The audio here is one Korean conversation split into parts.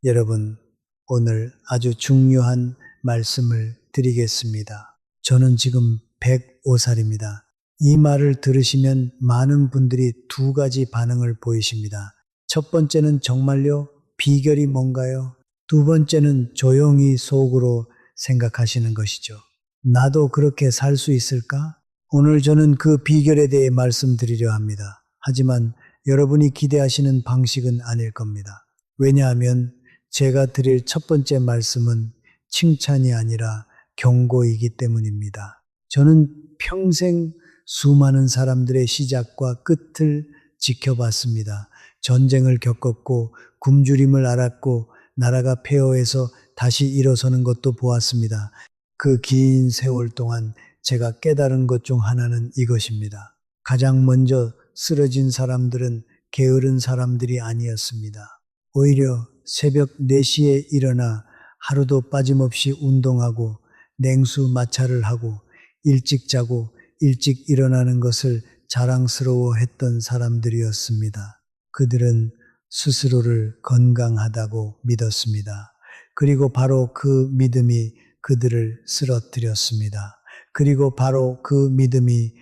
여러분, 오늘 아주 중요한 말씀을 드리겠습니다. 저는 지금 105살입니다. 이 말을 들으시면 많은 분들이 두 가지 반응을 보이십니다. 첫 번째는 정말요? 비결이 뭔가요? 두 번째는 조용히 속으로 생각하시는 것이죠. 나도 그렇게 살 수 있을까? 오늘 저는 그 비결에 대해 말씀드리려 합니다. 하지만 여러분이 기대하시는 방식은 아닐 겁니다. 왜냐하면 제가 드릴 첫 번째 말씀은 칭찬이 아니라 경고이기 때문입니다. 저는 평생 수많은 사람들의 시작과 끝을 지켜봤습니다. 전쟁을 겪었고 굶주림을 알았고 나라가 폐허해서 다시 일어서는 것도 보았습니다. 그 긴 세월 동안 제가 깨달은 것 중 하나는 이것입니다. 가장 먼저 쓰러진 사람들은 게으른 사람들이 아니었습니다. 오히려 새벽 4시에 일어나 하루도 빠짐없이 운동하고 냉수 마찰을 하고 일찍 자고 일찍 일어나는 것을 자랑스러워했던 사람들이었습니다. 그들은 스스로를 건강하다고 믿었습니다. 그리고 바로 그 믿음이 그들을 쓰러뜨렸습니다. 그리고 바로 그 믿음이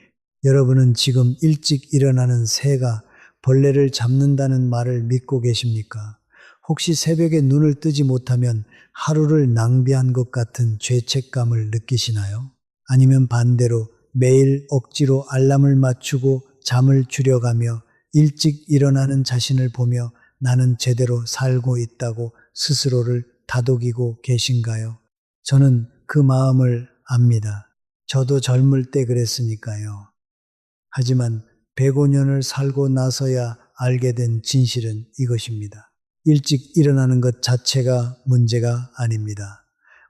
여러분은 지금 일찍 일어나는 새가 벌레를 잡는다는 말을 믿고 계십니까? 혹시 새벽에 눈을 뜨지 못하면 하루를 낭비한 것 같은 죄책감을 느끼시나요? 아니면 반대로 매일 억지로 알람을 맞추고 잠을 줄여가며 일찍 일어나는 자신을 보며 나는 제대로 살고 있다고 스스로를 다독이고 계신가요? 저는 그 마음을 압니다. 저도 젊을 때 그랬으니까요. 하지만 105년을 살고 나서야 알게 된 진실은 이것입니다. 일찍 일어나는 것 자체가 문제가 아닙니다.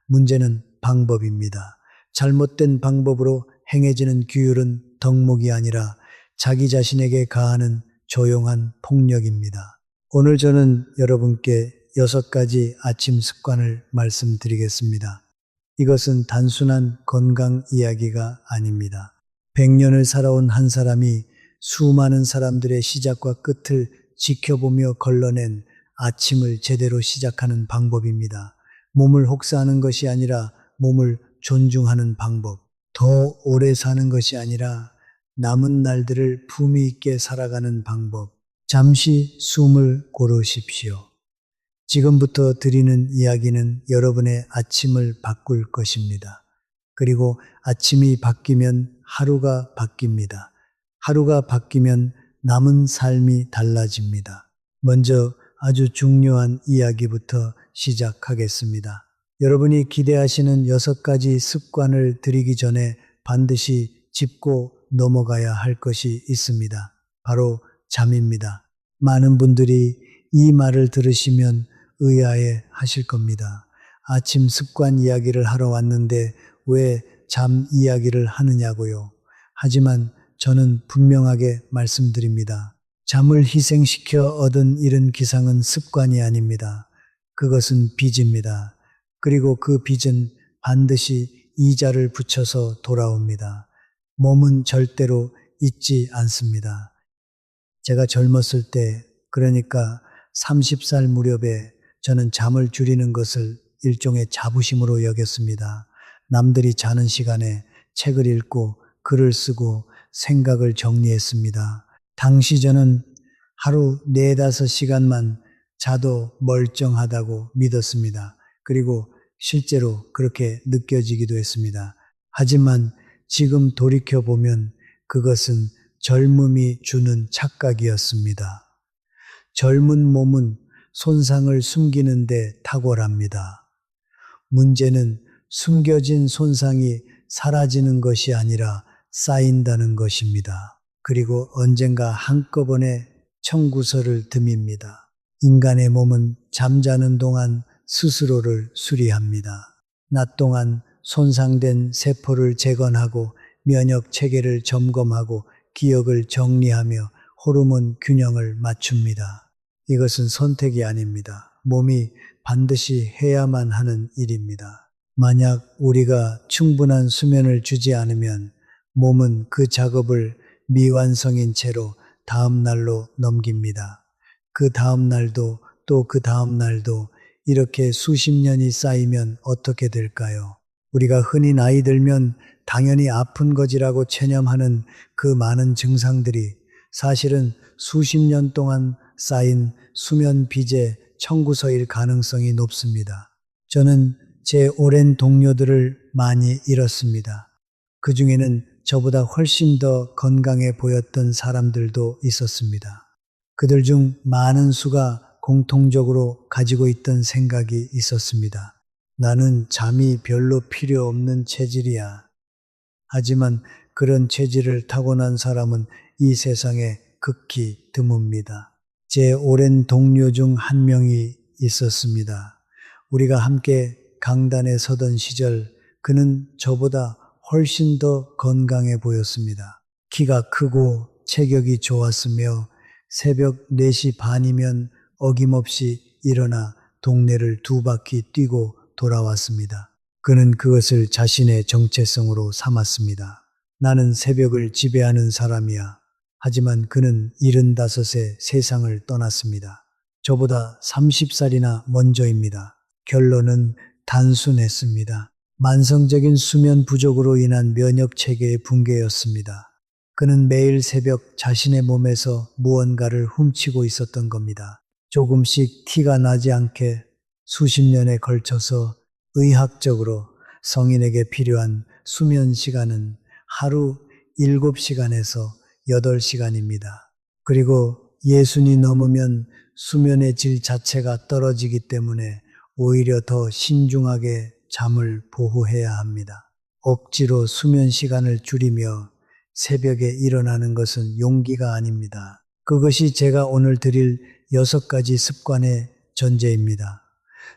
문제는 방법입니다. 잘못된 방법으로 행해지는 규율은 덕목이 아니라 자기 자신에게 가하는 조용한 폭력입니다. 오늘 저는 여러분께 6가지 아침 습관을 말씀드리겠습니다. 이것은 단순한 건강 이야기가 아닙니다. 100년을 살아온 한 사람이 수많은 사람들의 시작과 끝을 지켜보며 걸러낸 아침을 제대로 시작하는 방법입니다. 몸을 혹사하는 것이 아니라 몸을 존중하는 방법. 더 오래 사는 것이 아니라 남은 날들을 품위 있게 살아가는 방법. 잠시 숨을 고르십시오. 지금부터 드리는 이야기는 여러분의 아침을 바꿀 것입니다. 그리고 아침이 바뀌면 하루가 바뀝니다. 하루가 바뀌면 남은 삶이 달라집니다. 먼저 아주 중요한 이야기부터 시작하겠습니다. 여러분이 기대하시는 6가지 습관을 드리기 전에 반드시 짚고 넘어가야 할 것이 있습니다. 바로 잠입니다. 많은 분들이 이 말을 들으시면 의아해 하실 겁니다. 아침 습관 이야기를 하러 왔는데 왜 잠 이야기를 하느냐고요. 하지만 저는 분명하게 말씀드립니다. 잠을 희생시켜 얻은 이런 기상은 습관이 아닙니다. 그것은 빚입니다. 그리고 그 빚은 반드시 이자를 붙여서 돌아옵니다. 몸은 절대로 잊지 않습니다. 제가 젊었을 때, 그러니까 30살 무렵에 저는 잠을 줄이는 것을 일종의 자부심으로 여겼습니다. 남들이 자는 시간에 책을 읽고 글을 쓰고 생각을 정리했습니다. 당시 저는 하루 4-5시간만 자도 멀쩡하다고 믿었습니다. 그리고 실제로 그렇게 느껴지기도 했습니다. 하지만 지금 돌이켜보면 그것은 젊음이 주는 착각이었습니다. 젊은 몸은 손상을 숨기는데 탁월합니다. 문제는 숨겨진 손상이 사라지는 것이 아니라 쌓인다는 것입니다. 그리고 언젠가 한꺼번에 청구서를 듭니다. 인간의 몸은 잠자는 동안 스스로를 수리합니다. 낮 동안 손상된 세포를 재건하고 면역 체계를 점검하고 기억을 정리하며 호르몬 균형을 맞춥니다. 이것은 선택이 아닙니다. 몸이 반드시 해야만 하는 일입니다. 만약 우리가 충분한 수면을 주지 않으면 몸은 그 작업을 미완성인 채로 다음 날로 넘깁니다. 그 다음 날도 또 그 다음 날도 이렇게 수십 년이 쌓이면 어떻게 될까요? 우리가 흔히 나이 들면 당연히 아픈 거지라고 체념하는 그 많은 증상들이 사실은 수십 년 동안 쌓인 수면 빚의 청구서일 가능성이 높습니다. 저는 제 오랜 동료들을 많이 잃었습니다. 그 중에는 저보다 훨씬 더 건강해 보였던 사람들도 있었습니다. 그들 중 많은 수가 공통적으로 가지고 있던 생각이 있었습니다. 나는 잠이 별로 필요 없는 체질이야. 하지만 그런 체질을 타고난 사람은 이 세상에 극히 드뭅니다. 제 오랜 동료 중 한 명이 있었습니다. 우리가 함께 강단에 서던 시절 그는 저보다 훨씬 더 건강해 보였습니다. 키가 크고 체격이 좋았으며 새벽 4시 반이면 어김없이 일어나 동네를 2바퀴 뛰고 돌아왔습니다. 그는 그것을 자신의 정체성으로 삼았습니다. 나는 새벽을 지배하는 사람이야. 하지만 그는 75세 세상을 떠났습니다. 저보다 30살이나 먼저입니다. 결론은 단순했습니다. 만성적인 수면 부족으로 인한 면역 체계의 붕괴였습니다. 그는 매일 새벽 자신의 몸에서 무언가를 훔치고 있었던 겁니다. 조금씩 티가 나지 않게 수십 년에 걸쳐서 의학적으로 성인에게 필요한 수면 시간은 하루 7시간에서 8시간입니다. 그리고 60이 넘으면 수면의 질 자체가 떨어지기 때문에 오히려 더 신중하게 잠을 보호해야 합니다. 억지로 수면 시간을 줄이며 새벽에 일어나는 것은 용기가 아닙니다. 그것이 제가 오늘 드릴 6가지 습관의 전제입니다.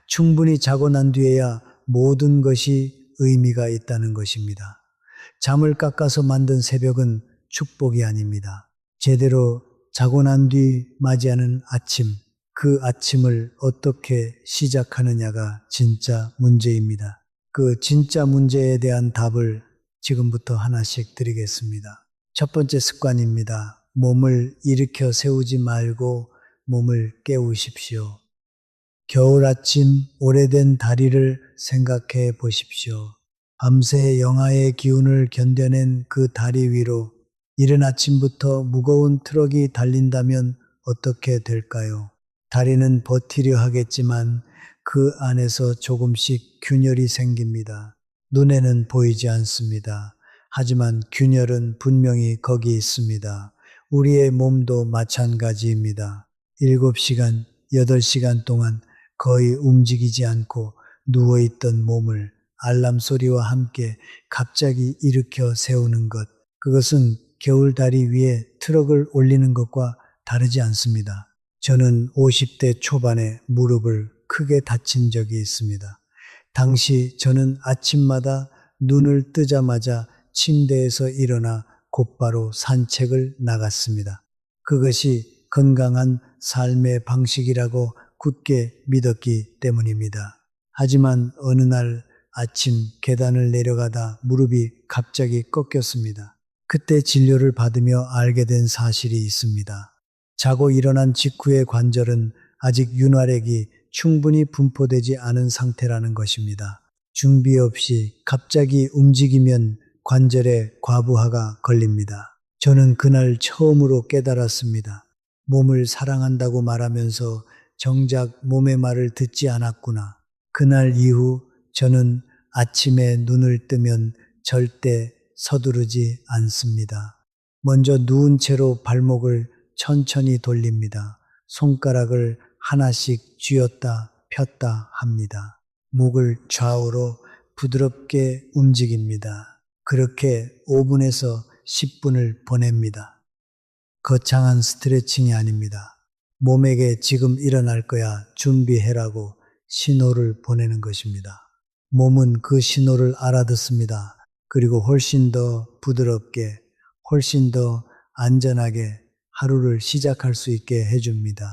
충분히 자고 난 뒤에야 모든 것이 의미가 있다는 것입니다. 잠을 깎아서 만든 새벽은 축복이 아닙니다. 제대로 자고 난 뒤 맞이하는 아침, 그 아침을 어떻게 시작하느냐가 진짜 문제입니다. 그 진짜 문제에 대한 답을 지금부터 하나씩 드리겠습니다. 첫 번째 습관입니다. 몸을 일으켜 세우지 말고 몸을 깨우십시오. 겨울 아침 오래된 다리를 생각해 보십시오. 밤새 영하의 기운을 견뎌낸 그 다리 위로 이른 아침부터 무거운 트럭이 달린다면 어떻게 될까요? 다리는 버티려 하겠지만 그 안에서 조금씩 균열이 생깁니다. 눈에는 보이지 않습니다. 하지만 균열은 분명히 거기 있습니다. 우리의 몸도 마찬가지입니다. 7시간, 8시간 동안 거의 움직이지 않고 누워있던 몸을 알람 소리와 함께 갑자기 일으켜 세우는 것, 그것은 겨울 다리 위에 트럭을 올리는 것과 다르지 않습니다. 저는 50대 초반에 무릎을 크게 다친 적이 있습니다. 당시 저는 아침마다 눈을 뜨자마자 침대에서 일어나 곧바로 산책을 나갔습니다. 그것이 건강한 삶의 방식이라고 굳게 믿었기 때문입니다. 하지만 어느 날 아침 계단을 내려가다 무릎이 갑자기 꺾였습니다. 그때 진료를 받으며 알게 된 사실이 있습니다. 자고 일어난 직후의 관절은 아직 윤활액이 충분히 분포되지 않은 상태라는 것입니다. 준비 없이 갑자기 움직이면 관절에 과부하가 걸립니다. 저는 그날 처음으로 깨달았습니다. 몸을 사랑한다고 말하면서 정작 몸의 말을 듣지 않았구나. 그날 이후 저는 아침에 눈을 뜨면 절대 서두르지 않습니다. 먼저 누운 채로 발목을 천천히 돌립니다. 손가락을 하나씩 쥐었다 폈다 합니다. 목을 좌우로 부드럽게 움직입니다. 그렇게 5분에서 10분을 보냅니다. 거창한 스트레칭이 아닙니다. 몸에게 지금 일어날 거야 준비해라고 신호를 보내는 것입니다. 몸은 그 신호를 알아듣습니다. 그리고 훨씬 더 부드럽게, 훨씬 더 안전하게 하루를 시작할 수 있게 해줍니다.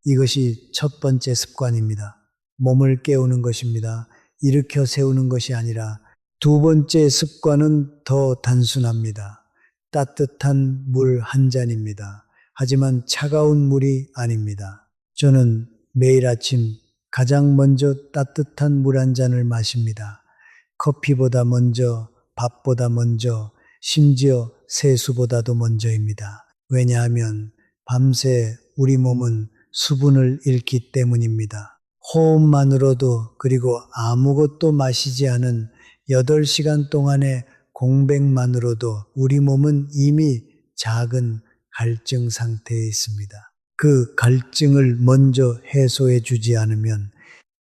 이것이 첫 번째 습관입니다. 몸을 깨우는 것입니다. 일으켜 세우는 것이 아니라 두 번째 습관은 더 단순합니다. 따뜻한 물 한 잔입니다. 하지만 차가운 물이 아닙니다. 저는 매일 아침 가장 먼저 따뜻한 물 한 잔을 마십니다. 커피보다 먼저, 밥보다 먼저, 심지어 세수보다도 먼저입니다. 왜냐하면 밤새 우리 몸은 수분을 잃기 때문입니다. 호흡만으로도 그리고 아무것도 마시지 않은 8시간 동안의 공백만으로도 우리 몸은 이미 작은 갈증 상태에 있습니다. 그 갈증을 먼저 해소해 주지 않으면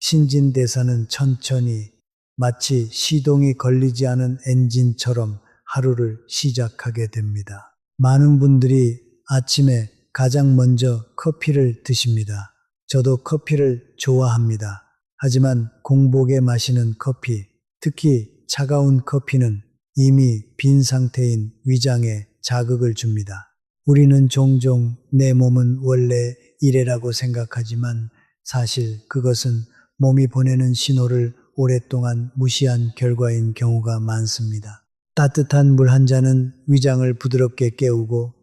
신진대사는 천천히 마치 시동이 걸리지 않은 엔진처럼 하루를 시작하게 됩니다. 많은 분들이 아침에 가장 먼저 커피를 드십니다. 저도 커피를 좋아합니다. 하지만 공복에 마시는 커피, 특히 차가운 커피는 이미 빈 상태인 위장에 자극을 줍니다. 우리는 종종 내 몸은 원래 이래라고 생각하지만 사실 그것은 몸이 보내는 신호를 오랫동안 무시한 결과인 경우가 많습니다. 따뜻한 물 한 잔은 위장을 부드럽게 깨우고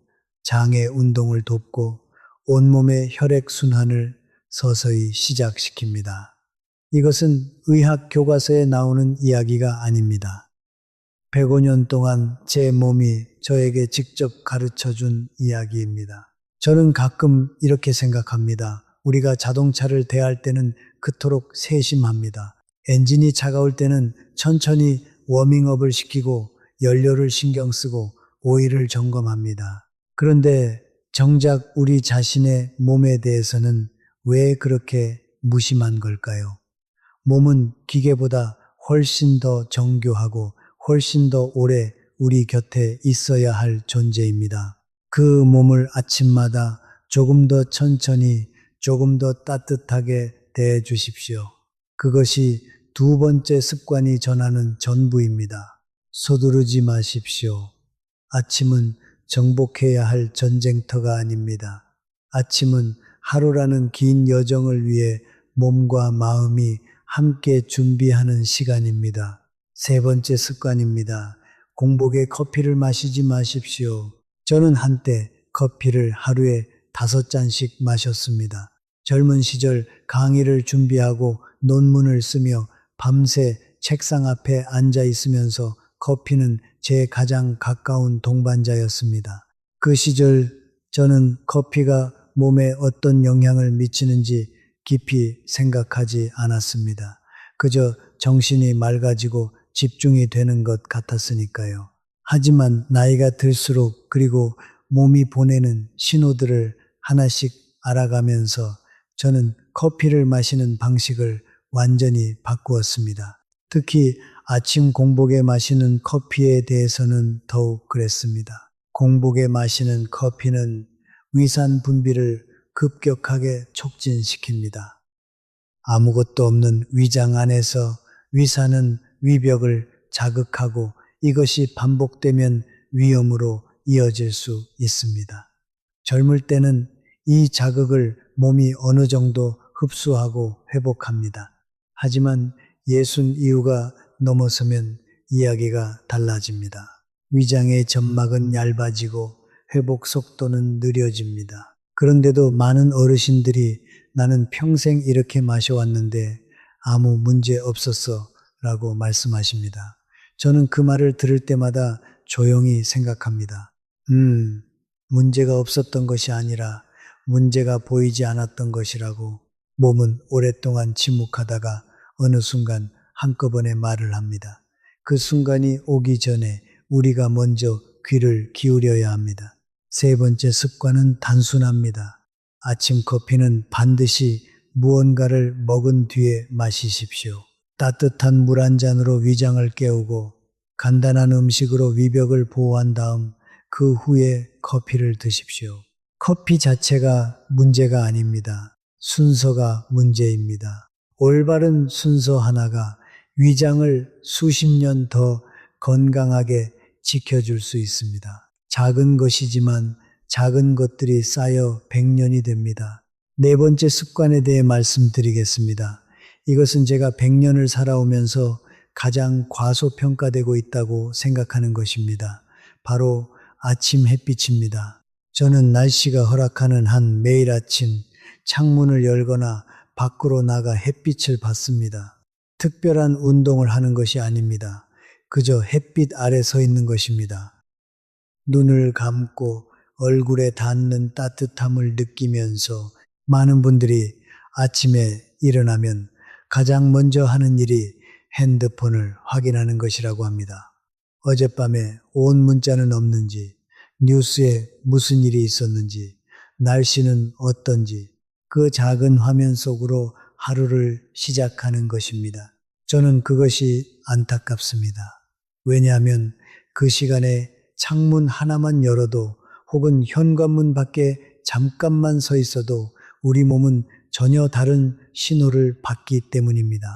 장의 운동을 돕고 온몸의 혈액순환을 서서히 시작시킵니다. 이것은 의학 교과서에 나오는 이야기가 아닙니다. 105년 동안 제 몸이 저에게 직접 가르쳐 준 이야기입니다. 저는 가끔 이렇게 생각합니다. 우리가 자동차를 대할 때는 그토록 세심합니다. 엔진이 차가울 때는 천천히 워밍업을 시키고 연료를 신경 쓰고 오일을 점검합니다. 그런데 정작 우리 자신의 몸에 대해서는 왜 그렇게 무심한 걸까요? 몸은 기계보다 훨씬 더 정교하고 훨씬 더 오래 우리 곁에 있어야 할 존재입니다. 그 몸을 아침마다 조금 더 천천히, 조금 더 따뜻하게 대해 주십시오. 그것이 두 번째 습관이 전하는 전부입니다. 서두르지 마십시오. 아침은 정복해야 할 전쟁터가 아닙니다. 아침은 하루라는 긴 여정을 위해 몸과 마음이 함께 준비하는 시간입니다. 세 번째 습관입니다. 공복에 커피를 마시지 마십시오. 저는 한때 커피를 하루에 5잔씩 마셨습니다. 젊은 시절 강의를 준비하고 논문을 쓰며 밤새 책상 앞에 앉아 있으면서 커피는 제 가장 가까운 동반자였습니다. 그 시절 저는 커피가 몸에 어떤 영향을 미치는지 깊이 생각하지 않았습니다. 그저 정신이 맑아지고 집중이 되는 것 같았으니까요. 하지만 나이가 들수록 그리고 몸이 보내는 신호들을 하나씩 알아가면서 저는 커피를 마시는 방식을 완전히 바꾸었습니다. 특히 아침 공복에 마시는 커피에 대해서는 더욱 그랬습니다. 공복에 마시는 커피는 위산 분비를 급격하게 촉진시킵니다. 아무것도 없는 위장 안에서 위산은 위벽을 자극하고 이것이 반복되면 위염으로 이어질 수 있습니다. 젊을 때는 이 자극을 몸이 어느 정도 흡수하고 회복합니다. 하지만 60 이후가 넘어서면 이야기가 달라집니다. 위장의 점막은 얇아지고 회복 속도는 느려집니다. 그런데도 많은 어르신들이 나는 평생 이렇게 마셔왔는데 아무 문제 없었어 라고 말씀하십니다. 저는 그 말을 들을 때마다 조용히 생각합니다. 문제가 없었던 것이 아니라 문제가 보이지 않았던 것이라고. 몸은 오랫동안 침묵하다가 어느 순간 한꺼번에 말을 합니다. 그 순간이 오기 전에 우리가 먼저 귀를 기울여야 합니다. 세 번째 습관은 단순합니다. 아침 커피는 반드시 무언가를 먹은 뒤에 마시십시오. 따뜻한 물 한 잔으로 위장을 깨우고 간단한 음식으로 위벽을 보호한 다음 그 후에 커피를 드십시오. 커피 자체가 문제가 아닙니다. 순서가 문제입니다. 올바른 순서 하나가 위장을 수십 년 더 건강하게 지켜줄 수 있습니다. 작은 것이지만 작은 것들이 쌓여 100년이 됩니다. 네 번째 습관에 대해 말씀드리겠습니다. 이것은 제가 100년을 살아오면서 가장 과소평가되고 있다고 생각하는 것입니다. 바로 아침 햇빛입니다. 저는 날씨가 허락하는 한 매일 아침 창문을 열거나 밖으로 나가 햇빛을 받습니다. 특별한 운동을 하는 것이 아닙니다. 그저 햇빛 아래 서 있는 것입니다. 눈을 감고 얼굴에 닿는 따뜻함을 느끼면서 많은 분들이 아침에 일어나면 가장 먼저 하는 일이 핸드폰을 확인하는 것이라고 합니다. 어젯밤에 온 문자는 없는지, 뉴스에 무슨 일이 있었는지, 날씨는 어떤지, 그 작은 화면 속으로 하루를 시작하는 것입니다. 저는 그것이 안타깝습니다. 왜냐하면 그 시간에 창문 하나만 열어도 혹은 현관문 밖에 잠깐만 서 있어도 우리 몸은 전혀 다른 신호를 받기 때문입니다.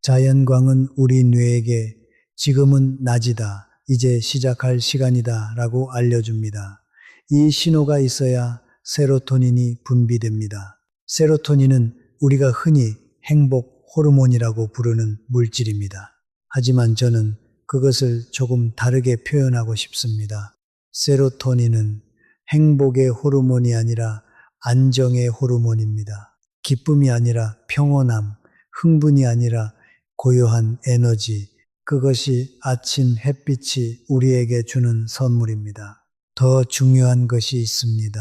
자연광은 우리 뇌에게 지금은 낮이다, 이제 시작할 시간이다 라고 알려줍니다. 이 신호가 있어야 세로토닌이 분비됩니다. 세로토닌은 우리가 흔히 행복 호르몬이라고 부르는 물질입니다. 하지만 저는 그것을 조금 다르게 표현하고 싶습니다. 세로토닌은 행복의 호르몬이 아니라 안정의 호르몬입니다. 기쁨이 아니라 평온함, 흥분이 아니라 고요한 에너지, 그것이 아침 햇빛이 우리에게 주는 선물입니다. 더 중요한 것이 있습니다.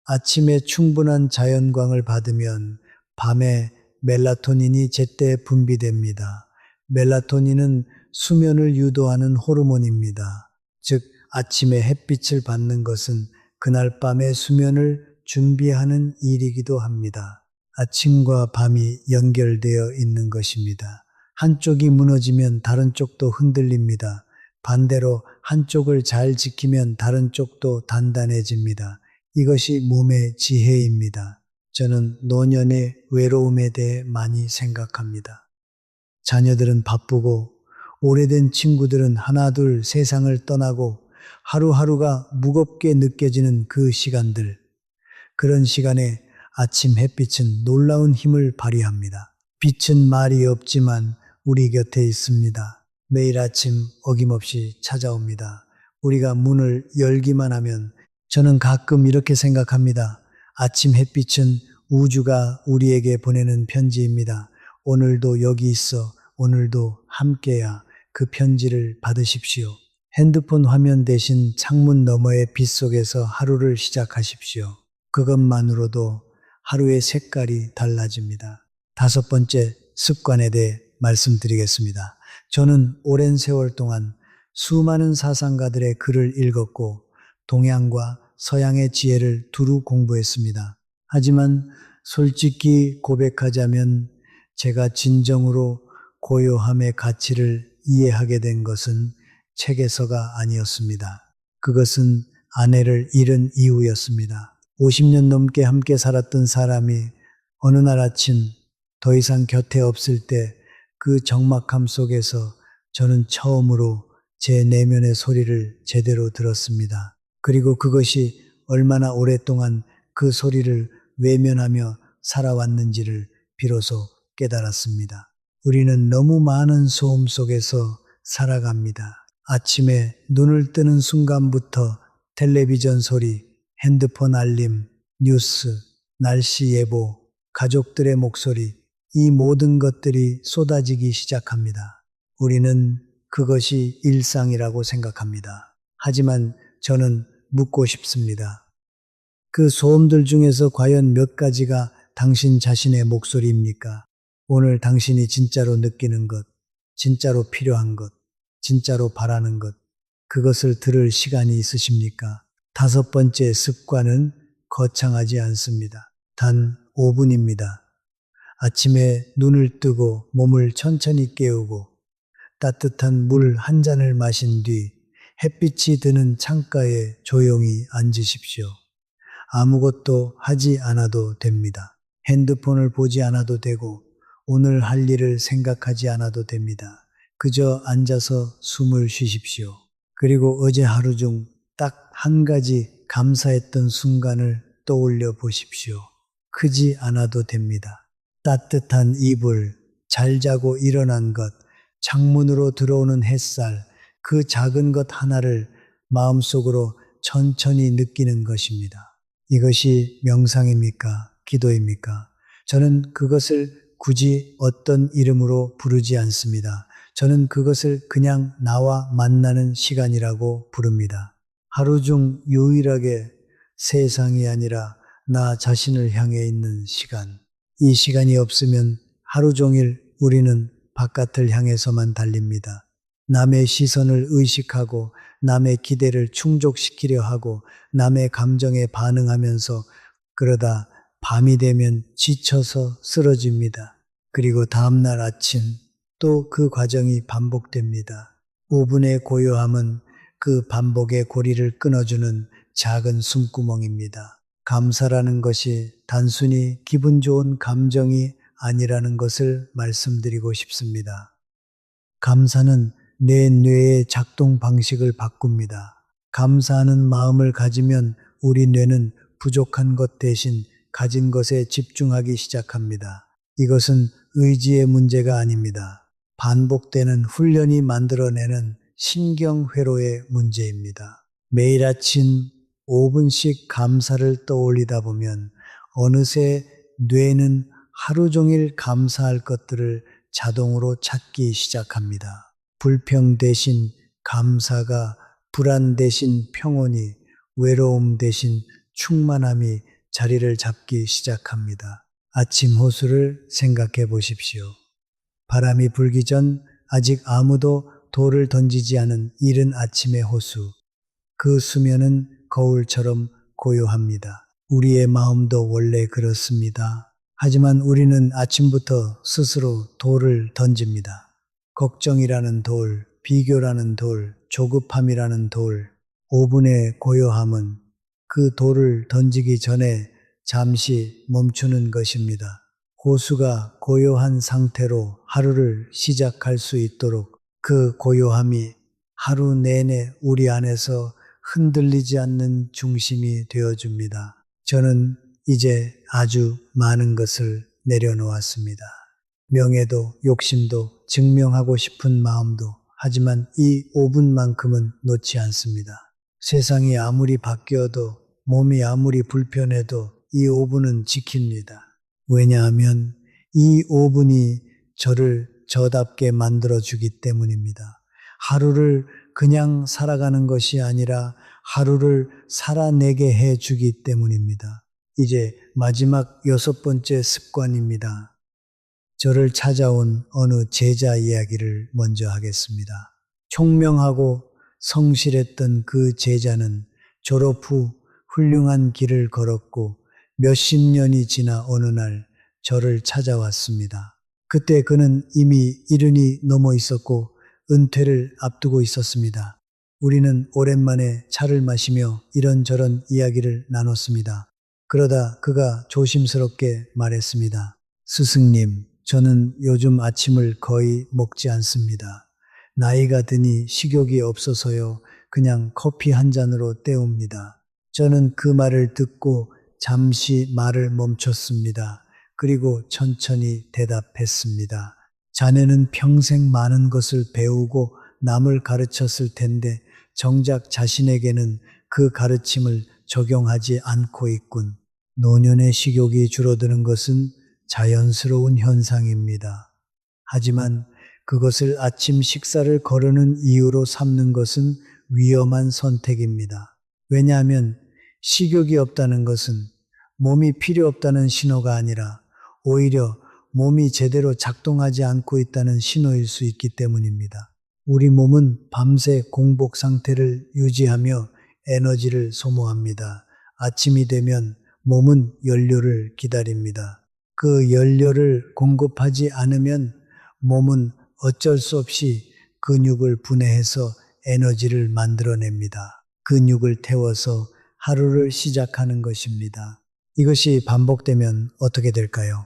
아침에 충분한 자연광을 받으면 밤에 멜라토닌이 제때 분비됩니다. 멜라토닌은 수면을 유도하는 호르몬입니다. 즉, 아침에 햇빛을 받는 것은 그날 밤의 수면을 준비하는 일이기도 합니다. 아침과 밤이 연결되어 있는 것입니다. 한쪽이 무너지면 다른 쪽도 흔들립니다. 반대로 한쪽을 잘 지키면 다른 쪽도 단단해집니다. 이것이 몸의 지혜입니다. 저는 노년의 외로움에 대해 많이 생각합니다. 자녀들은 바쁘고 오래된 친구들은 하나둘 세상을 떠나고 하루하루가 무겁게 느껴지는 그 시간들. 그런 시간에 아침 햇빛은 놀라운 힘을 발휘합니다. 빛은 말이 없지만 우리 곁에 있습니다. 매일 아침 어김없이 찾아옵니다. 우리가 문을 열기만 하면 저는 가끔 이렇게 생각합니다. 아침 햇빛은 우주가 우리에게 보내는 편지입니다. 오늘도 여기 있어. 오늘도 함께야. 그 편지를 받으십시오. 핸드폰 화면 대신 창문 너머의 빛 속에서 하루를 시작하십시오. 그것만으로도 하루의 색깔이 달라집니다. 5번째 습관에 대해 말씀드리겠습니다. 저는 오랜 세월 동안 수많은 사상가들의 글을 읽었고 동양과 서양의 지혜를 두루 공부했습니다. 하지만 솔직히 고백하자면 제가 진정으로 고요함의 가치를 이해하게 된 것은 책에서가 아니었습니다. 그것은 아내를 잃은 이후였습니다. 50년 넘게 함께 살았던 사람이 어느 날 아침 더 이상 곁에 없을 때 그 적막함 속에서 저는 처음으로 제 내면의 소리를 제대로 들었습니다. 그리고 그것이 얼마나 오랫동안 그 소리를 외면하며 살아왔는지를 비로소 깨달았습니다. 우리는 너무 많은 소음 속에서 살아갑니다. 아침에 눈을 뜨는 순간부터 텔레비전 소리, 핸드폰 알림, 뉴스, 날씨 예보, 가족들의 목소리, 이 모든 것들이 쏟아지기 시작합니다. 우리는 그것이 일상이라고 생각합니다. 하지만 저는 묻고 싶습니다. 그 소음들 중에서 과연 몇 가지가 당신 자신의 목소리입니까? 오늘 당신이 진짜로 느끼는 것, 진짜로 필요한 것, 진짜로 바라는 것, 그것을 들을 시간이 있으십니까? 5번째 습관은 거창하지 않습니다. 단 5분입니다. 아침에 눈을 뜨고 몸을 천천히 깨우고 따뜻한 물 한 잔을 마신 뒤 햇빛이 드는 창가에 조용히 앉으십시오. 아무것도 하지 않아도 됩니다. 핸드폰을 보지 않아도 되고 오늘 할 일을 생각하지 않아도 됩니다. 그저 앉아서 숨을 쉬십시오. 그리고 어제 하루 중 딱 한 가지 감사했던 순간을 떠올려 보십시오. 크지 않아도 됩니다. 따뜻한 이불, 잘 자고 일어난 것, 창문으로 들어오는 햇살, 그 작은 것 하나를 마음속으로 천천히 느끼는 것입니다. 이것이 명상입니까? 기도입니까? 저는 그것을 굳이 어떤 이름으로 부르지 않습니다. 저는 그것을 그냥 나와 만나는 시간이라고 부릅니다. 하루 중 유일하게 세상이 아니라 나 자신을 향해 있는 시간. 이 시간이 없으면 하루 종일 우리는 바깥을 향해서만 달립니다. 남의 시선을 의식하고 남의 기대를 충족시키려 하고 남의 감정에 반응하면서 그러다 밤이 되면 지쳐서 쓰러집니다. 그리고 다음날 아침 또 그 과정이 반복됩니다. 5분의 고요함은 그 반복의 고리를 끊어주는 작은 숨구멍입니다. 감사라는 것이 단순히 기분 좋은 감정이 아니라는 것을 말씀드리고 싶습니다. 감사는 내 뇌의 작동 방식을 바꿉니다. 감사하는 마음을 가지면 우리 뇌는 부족한 것 대신 가진 것에 집중하기 시작합니다. 이것은 의지의 문제가 아닙니다. 반복되는 훈련이 만들어내는 신경회로의 문제입니다. 매일 아침 5분씩 감사를 떠올리다 보면 어느새 뇌는 하루 종일 감사할 것들을 자동으로 찾기 시작합니다. 불평 대신 감사가 불안 대신 평온이, 외로움 대신 충만함이 자리를 잡기 시작합니다. 아침 호수를 생각해 보십시오. 바람이 불기 전 아직 아무도 돌을 던지지 않은 이른 아침의 호수. 그 수면은 거울처럼 고요합니다. 우리의 마음도 원래 그렇습니다. 하지만 우리는 아침부터 스스로 돌을 던집니다. 걱정이라는 돌, 비교라는 돌, 조급함이라는 돌, 5분의 고요함은 그 돌을 던지기 전에 잠시 멈추는 것입니다. 호수가 고요한 상태로 하루를 시작할 수 있도록 그 고요함이 하루 내내 우리 안에서 흔들리지 않는 중심이 되어줍니다. 저는 이제 아주 많은 것을 내려놓았습니다. 명예도, 욕심도, 증명하고 싶은 마음도, 하지만 이 5분만큼은 놓지 않습니다. 세상이 아무리 바뀌어도, 몸이 아무리 불편해도 이 5분은 지킵니다. 왜냐하면 이 5분이 저를 저답게 만들어주기 때문입니다. 하루를 그냥 살아가는 것이 아니라 하루를 살아내게 해주기 때문입니다. 이제 마지막 6번째 습관입니다. 저를 찾아온 어느 제자 이야기를 먼저 하겠습니다. 총명하고 성실했던 그 제자는 졸업 후 훌륭한 길을 걸었고 몇십 년이 지나 어느 날 저를 찾아왔습니다. 그때 그는 이미 70이 넘어 있었고 은퇴를 앞두고 있었습니다. 우리는 오랜만에 차를 마시며 이런저런 이야기를 나눴습니다. 그러다 그가 조심스럽게 말했습니다. 스승님, 저는 요즘 아침을 거의 먹지 않습니다. 나이가 드니 식욕이 없어서요. 그냥 커피 한 잔으로 때웁니다. 저는 그 말을 듣고 잠시 말을 멈췄습니다. 그리고 천천히 대답했습니다. 자네는 평생 많은 것을 배우고 남을 가르쳤을 텐데 정작 자신에게는 그 가르침을 적용하지 않고 있군. 노년의 식욕이 줄어드는 것은 자연스러운 현상입니다. 하지만 그것을 아침 식사를 거르는 이유로 삼는 것은 위험한 선택입니다. 왜냐하면 식욕이 없다는 것은 몸이 필요 없다는 신호가 아니라 오히려 몸이 제대로 작동하지 않고 있다는 신호일 수 있기 때문입니다. 우리 몸은 밤새 공복 상태를 유지하며 에너지를 소모합니다. 아침이 되면 몸은 연료를 기다립니다. 그 연료를 공급하지 않으면 몸은 어쩔 수 없이 근육을 분해해서 에너지를 만들어냅니다. 근육을 태워서 하루를 시작하는 것입니다. 이것이 반복되면 어떻게 될까요?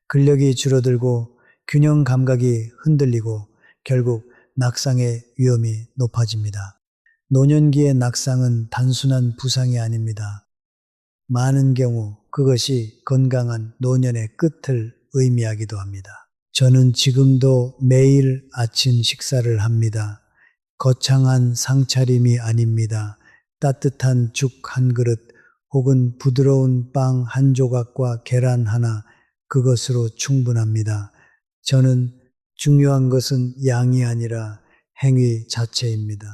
근력이 줄어들고 균형 감각이 흔들리고 결국 낙상의 위험이 높아집니다. 노년기의 낙상은 단순한 부상이 아닙니다. 많은 경우 그것이 건강한 노년의 끝을 의미하기도 합니다. 저는 지금도 매일 아침 식사를 합니다. 거창한 상차림이 아닙니다. 따뜻한 죽 한 그릇 혹은 부드러운 빵 한 조각과 계란 하나, 그것으로 충분합니다. 저는 중요한 것은 양이 아니라 행위 자체입니다.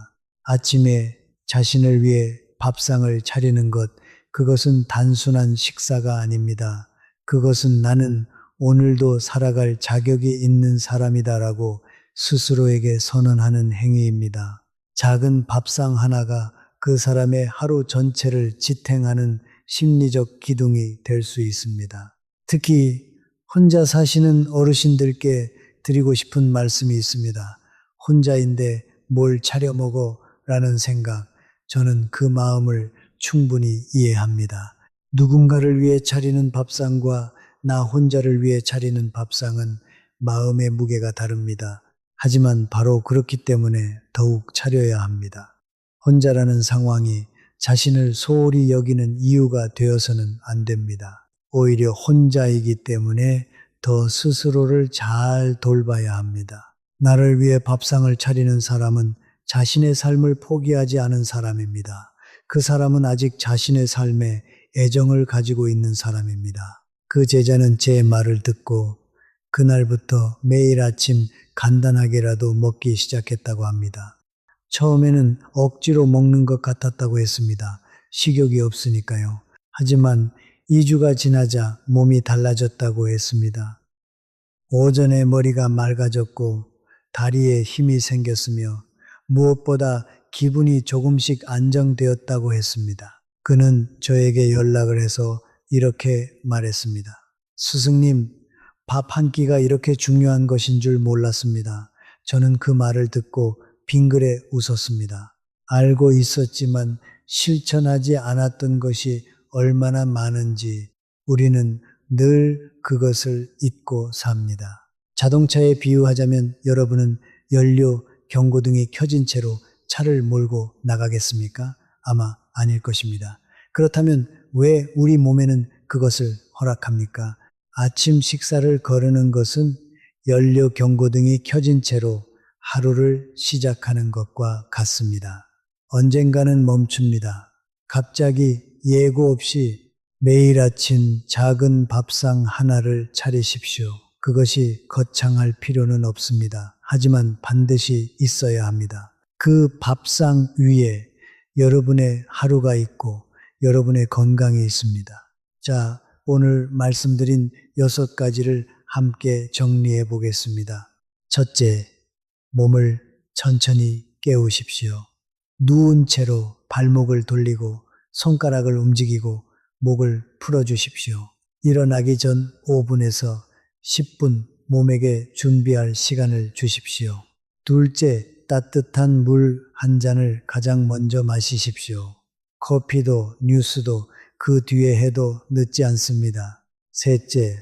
아침에 자신을 위해 밥상을 차리는 것, 그것은 단순한 식사가 아닙니다. 그것은 나는 오늘도 살아갈 자격이 있는 사람이다라고 스스로에게 선언하는 행위입니다. 작은 밥상 하나가 그 사람의 하루 전체를 지탱하는 심리적 기둥이 될 수 있습니다. 특히 혼자 사시는 어르신들께 드리고 싶은 말씀이 있습니다. 혼자인데 뭘 차려 먹어? 라는 생각, 저는 그 마음을 충분히 이해합니다. 누군가를 위해 차리는 밥상과 나 혼자를 위해 차리는 밥상은 마음의 무게가 다릅니다. 하지만 바로 그렇기 때문에 더욱 차려야 합니다. 혼자라는 상황이 자신을 소홀히 여기는 이유가 되어서는 안 됩니다. 오히려 혼자이기 때문에 더 스스로를 잘 돌봐야 합니다. 나를 위해 밥상을 차리는 사람은 자신의 삶을 포기하지 않은 사람입니다. 그 사람은 아직 자신의 삶에 애정을 가지고 있는 사람입니다. 그 제자는 제 말을 듣고 그날부터 매일 아침 간단하게라도 먹기 시작했다고 합니다. 처음에는 억지로 먹는 것 같았다고 했습니다. 식욕이 없으니까요. 하지만 2주가 지나자 몸이 달라졌다고 했습니다. 오전에 머리가 맑아졌고 다리에 힘이 생겼으며 무엇보다 기분이 조금씩 안정되었다고 했습니다. 그는 저에게 연락을 해서 이렇게 말했습니다. 스승님, 밥 한 끼가 이렇게 중요한 것인 줄 몰랐습니다. 저는 그 말을 듣고 빙그레 웃었습니다. 알고 있었지만 실천하지 않았던 것이 얼마나 많은지 우리는 늘 그것을 잊고 삽니다. 자동차에 비유하자면 여러분은 연료, 경고등이 켜진 채로 차를 몰고 나가겠습니까? 아마 아닐 것입니다. 그렇다면 왜 우리 몸에는 그것을 허락합니까? 아침 식사를 거르는 것은 연료 경고등이 켜진 채로 하루를 시작하는 것과 같습니다. 언젠가는 멈춥니다. 갑자기 예고 없이 매일 아침 작은 밥상 하나를 차리십시오. 그것이 거창할 필요는 없습니다. 하지만 반드시 있어야 합니다. 그 밥상 위에 여러분의 하루가 있고 여러분의 건강이 있습니다. 자, 오늘 말씀드린 6가지를 함께 정리해 보겠습니다. 첫째, 몸을 천천히 깨우십시오. 누운 채로 발목을 돌리고 손가락을 움직이고 목을 풀어주십시오. 일어나기 전 5분에서 10분 몸에게 준비할 시간을 주십시오. 둘째, 따뜻한 물 한 잔을 가장 먼저 마시십시오. 커피도 뉴스도 그 뒤에 해도 늦지 않습니다. 셋째,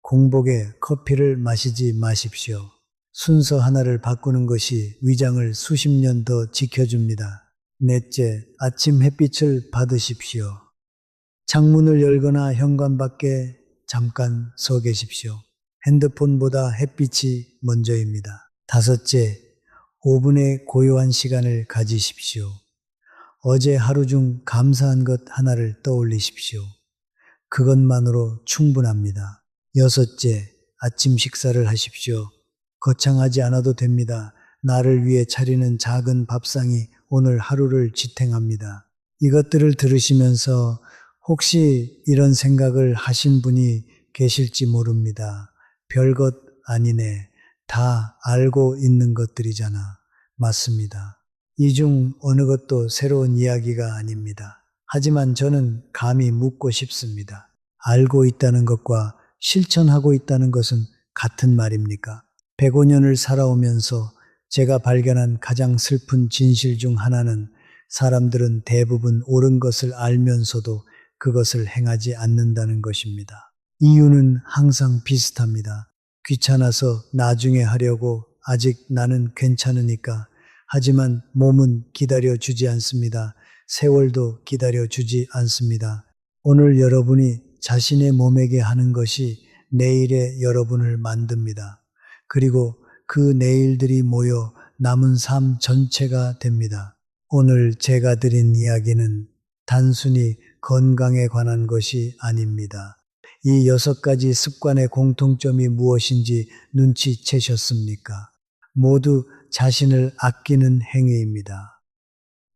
공복에 커피를 마시지 마십시오. 순서 하나를 바꾸는 것이 위장을 수십 년 더 지켜줍니다. 넷째, 아침 햇빛을 받으십시오. 창문을 열거나 현관 밖에 잠깐 서 계십시오. 핸드폰보다 햇빛이 먼저입니다. 다섯째, 5분의 고요한 시간을 가지십시오. 어제 하루 중 감사한 것 하나를 떠올리십시오. 그것만으로 충분합니다. 여섯째, 아침 식사를 하십시오. 거창하지 않아도 됩니다. 나를 위해 차리는 작은 밥상이 오늘 하루를 지탱합니다. 이것들을 들으시면서 혹시 이런 생각을 하신 분이 계실지 모릅니다. 별것 아니네. 다 알고 있는 것들이잖아. 맞습니다. 이 중 어느 것도 새로운 이야기가 아닙니다. 하지만 저는 감히 묻고 싶습니다. 알고 있다는 것과 실천하고 있다는 것은 같은 말입니까? 105년을 살아오면서 제가 발견한 가장 슬픈 진실 중 하나는 사람들은 대부분 옳은 것을 알면서도 그것을 행하지 않는다는 것입니다. 이유는 항상 비슷합니다. 귀찮아서 나중에 하려고 아직 나는 괜찮으니까. 하지만 몸은 기다려주지 않습니다. 세월도 기다려주지 않습니다. 오늘 여러분이 자신의 몸에게 하는 것이 내일의 여러분을 만듭니다. 그리고 그 내일들이 모여 남은 삶 전체가 됩니다. 오늘 제가 드린 이야기는 단순히 건강에 관한 것이 아닙니다. 이 6가지 습관의 공통점이 무엇인지 눈치채셨습니까? 모두 자신을 아끼는 행위입니다.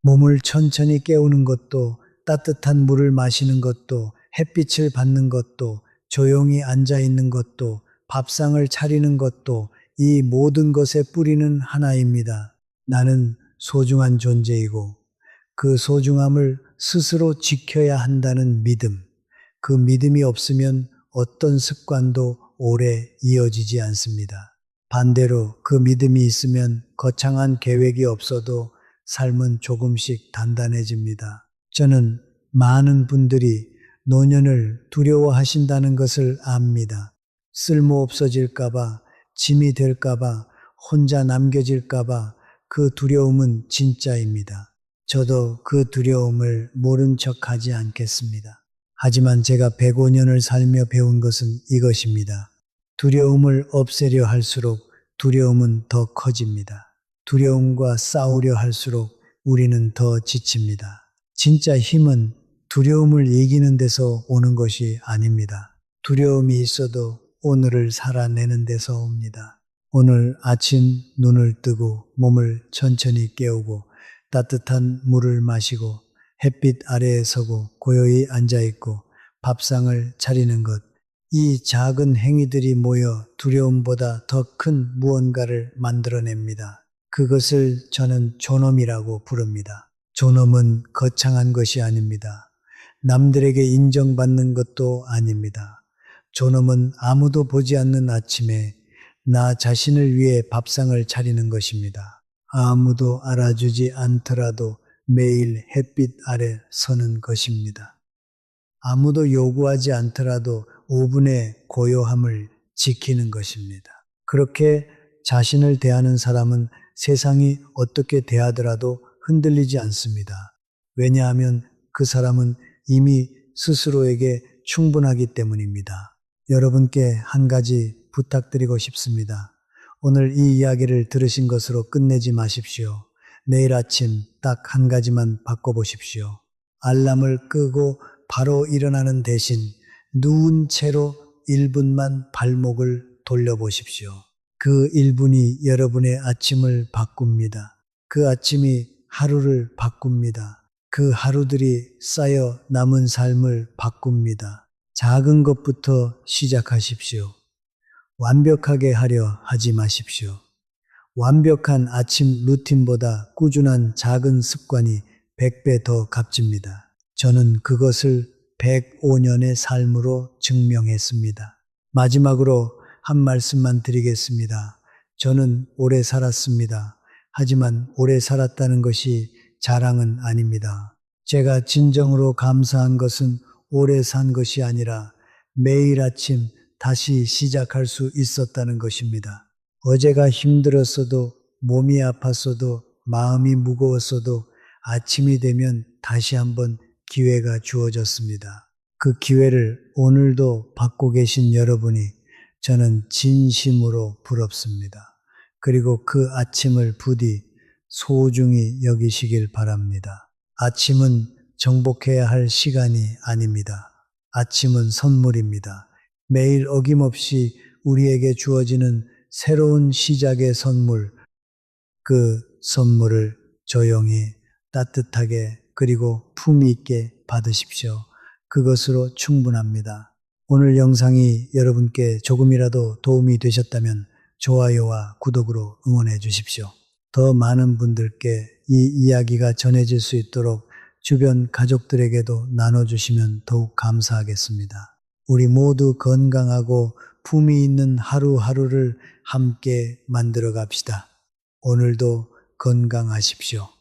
몸을 천천히 깨우는 것도, 따뜻한 물을 마시는 것도, 햇빛을 받는 것도, 조용히 앉아 있는 것도, 밥상을 차리는 것도, 이 모든 것의 뿌리는 하나입니다. 나는 소중한 존재이고 그 소중함을 스스로 지켜야 한다는 믿음. 그 믿음이 없으면 어떤 습관도 오래 이어지지 않습니다. 반대로 그 믿음이 있으면 거창한 계획이 없어도 삶은 조금씩 단단해집니다. 저는 많은 분들이 노년을 두려워하신다는 것을 압니다. 쓸모 없어질까봐, 짐이 될까봐, 혼자 남겨질까봐 그 두려움은 진짜입니다. 저도 그 두려움을 모른 척 하지 않겠습니다. 하지만 제가 105년을 살며 배운 것은 이것입니다. 두려움을 없애려 할수록 두려움은 더 커집니다. 두려움과 싸우려 할수록 우리는 더 지칩니다. 진짜 힘은 두려움을 이기는 데서 오는 것이 아닙니다. 두려움이 있어도 오늘을 살아내는 데서 옵니다. 오늘 아침 눈을 뜨고 몸을 천천히 깨우고 따뜻한 물을 마시고 햇빛 아래에 서고 고요히 앉아있고 밥상을 차리는 것. 이 작은 행위들이 모여 두려움보다 더 큰 무언가를 만들어냅니다. 그것을 저는 존엄이라고 부릅니다. 존엄은 거창한 것이 아닙니다. 남들에게 인정받는 것도 아닙니다. 존엄은 아무도 보지 않는 아침에 나 자신을 위해 밥상을 차리는 것입니다. 아무도 알아주지 않더라도 매일 햇빛 아래 서는 것입니다. 아무도 요구하지 않더라도 5분의 고요함을 지키는 것입니다. 그렇게 자신을 대하는 사람은 세상이 어떻게 대하더라도 흔들리지 않습니다. 왜냐하면 그 사람은 이미 스스로에게 충분하기 때문입니다. 여러분께 한 가지 부탁드리고 싶습니다. 오늘 이 이야기를 들으신 것으로 끝내지 마십시오. 내일 아침 딱 한 가지만 바꿔보십시오. 알람을 끄고 바로 일어나는 대신 누운 채로 1분만 발목을 돌려보십시오. 그 1분이 여러분의 아침을 바꿉니다. 그 아침이 하루를 바꿉니다. 그 하루들이 쌓여 남은 삶을 바꿉니다. 작은 것부터 시작하십시오. 완벽하게 하려 하지 마십시오. 완벽한 아침 루틴보다 꾸준한 작은 습관이 100배 더 값집니다. 저는 그것을 105년의 삶으로 증명했습니다. 마지막으로 한 말씀만 드리겠습니다. 저는 오래 살았습니다. 하지만 오래 살았다는 것이 자랑은 아닙니다. 제가 진정으로 감사한 것은 오래 산 것이 아니라 매일 아침 다시 시작할 수 있었다는 것입니다. 어제가 힘들었어도 몸이 아팠어도 마음이 무거웠어도 아침이 되면 다시 한번 기회가 주어졌습니다. 그 기회를 오늘도 받고 계신 여러분이 저는 진심으로 부럽습니다. 그리고 그 아침을 부디 소중히 여기시길 바랍니다. 아침은 정복해야 할 시간이 아닙니다. 아침은 선물입니다. 매일 어김없이 우리에게 주어지는 새로운 시작의 선물, 그 선물을 조용히 따뜻하게 그리고 품위 있게 받으십시오. 그것으로 충분합니다. 오늘 영상이 여러분께 조금이라도 도움이 되셨다면 좋아요와 구독으로 응원해 주십시오. 더 많은 분들께 이 이야기가 전해질 수 있도록 주변 가족들에게도 나눠주시면 더욱 감사하겠습니다. 우리 모두 건강하고 품위 있는 하루하루를 함께 만들어 갑시다. 오늘도 건강하십시오.